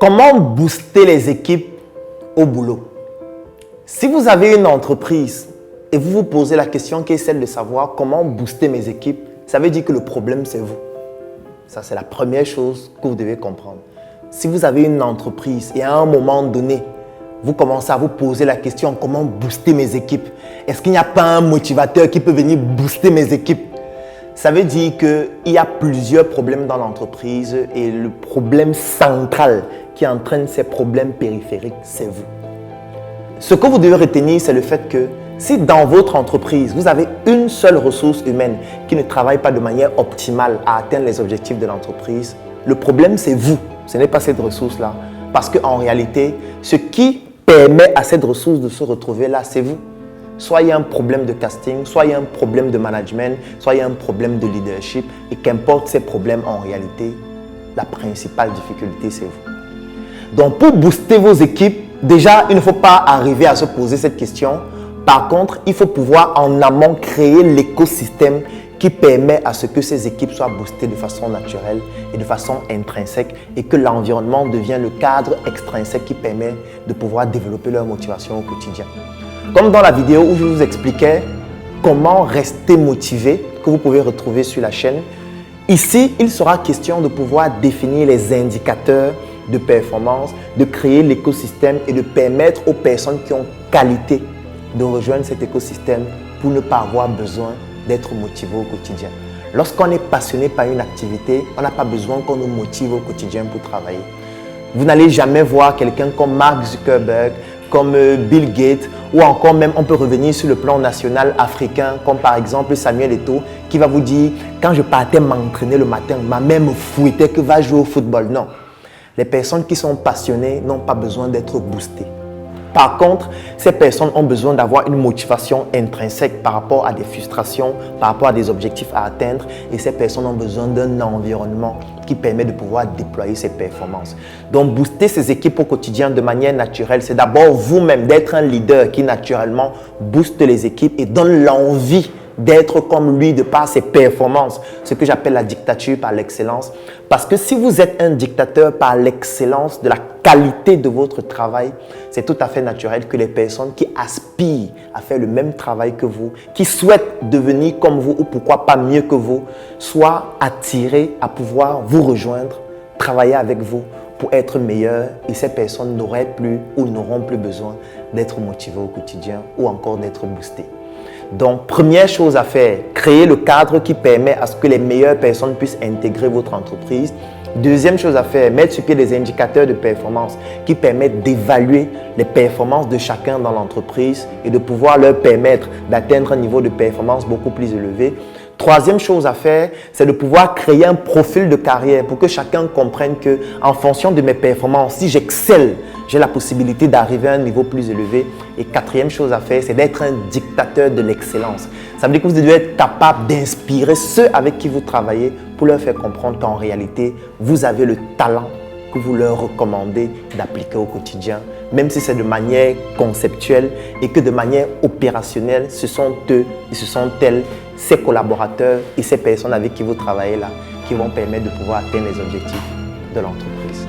comment booster les équipes au boulot? Si vous avez une entreprise et vous vous posez la question qui est celle de savoir comment booster mes équipes, ça veut dire que le problème, c'est vous. Ça, c'est la première chose que vous devez comprendre. Si vous avez une entreprise et à un moment donné, vous commencez à vous poser la question comment booster mes équipes? Est-ce qu'il n'y a pas un motivateur qui peut venir booster mes équipes? Ça veut dire qu'il y a plusieurs problèmes dans l'entreprise et le problème central qui entraîne ces problèmes périphériques, c'est vous. Ce que vous devez retenir, c'est le fait que si dans votre entreprise, vous avez une seule ressource humaine qui ne travaille pas de manière optimale à atteindre les objectifs de l'entreprise, le problème, c'est vous. Ce n'est pas cette ressource-là. Parce qu'en réalité, ce qui permet à cette ressource de se retrouver là, c'est vous. Soit il y a un problème de casting, soit il y a un problème de management, soit il y a un problème de leadership. Et qu'importe ces problèmes, en réalité, la principale difficulté, c'est vous. Donc, pour booster vos équipes, déjà, il ne faut pas arriver à se poser cette question. Par contre, il faut pouvoir en amont créer l'écosystème qui permet à ce que ces équipes soient boostées de façon naturelle et de façon intrinsèque et que l'environnement devienne le cadre extrinsèque qui permet de pouvoir développer leur motivation au quotidien. Comme dans la vidéo où je vous expliquais comment rester motivé, que vous pouvez retrouver sur la chaîne, ici, il sera question de pouvoir définir les indicateurs de performance, de créer l'écosystème et de permettre aux personnes qui ont qualité de rejoindre cet écosystème pour ne pas avoir besoin d'être motivé au quotidien. Lorsqu'on est passionné par une activité, on n'a pas besoin qu'on nous motive au quotidien pour travailler. Vous n'allez jamais voir quelqu'un comme Mark Zuckerberg, comme Bill Gates, ou encore même on peut revenir sur le plan national africain, comme par exemple Samuel Eto'o, qui va vous dire « Quand je partais m'entraîner le matin, ma mère me fouettait que va jouer au football ». Non, les personnes qui sont passionnées n'ont pas besoin d'être boostées. Par contre, ces personnes ont besoin d'avoir une motivation intrinsèque par rapport à des frustrations, par rapport à des objectifs à atteindre. Et ces personnes ont besoin d'un environnement qui permet de pouvoir déployer ces performances. Donc, booster ces équipes au quotidien de manière naturelle, c'est d'abord vous-même d'être un leader qui naturellement booste les équipes et donne l'envie d'être comme lui de par ses performances, ce que j'appelle la dictature par l'excellence. Parce que si vous êtes un dictateur par l'excellence de la qualité de votre travail, c'est tout à fait naturel que les personnes qui aspirent à faire le même travail que vous, qui souhaitent devenir comme vous ou pourquoi pas mieux que vous, soient attirées à pouvoir vous rejoindre, travailler avec vous pour être meilleurs et ces personnes n'auraient plus ou n'auront plus besoin d'être motivées au quotidien ou encore d'être boostées. Donc, première chose à faire, créer le cadre qui permet à ce que les meilleures personnes puissent intégrer votre entreprise. Deuxième chose à faire, mettre sur pied des indicateurs de performance qui permettent d'évaluer les performances de chacun dans l'entreprise et de pouvoir leur permettre d'atteindre un niveau de performance beaucoup plus élevé. Troisième chose à faire, c'est de pouvoir créer un profil de carrière pour que chacun comprenne que, en fonction de mes performances, si j'excelle, j'ai la possibilité d'arriver à un niveau plus élevé. Et quatrième chose à faire, c'est d'être un dictateur de l'excellence. Ça veut dire que vous devez être capable d'inspirer ceux avec qui vous travaillez pour leur faire comprendre qu'en réalité, vous avez le talent que vous leur recommandez d'appliquer au quotidien, même si c'est de manière conceptuelle et que de manière opérationnelle, ce sont eux et ce sont elles, ces collaborateurs et ces personnes avec qui vous travaillez là, qui vont permettre de pouvoir atteindre les objectifs de l'entreprise.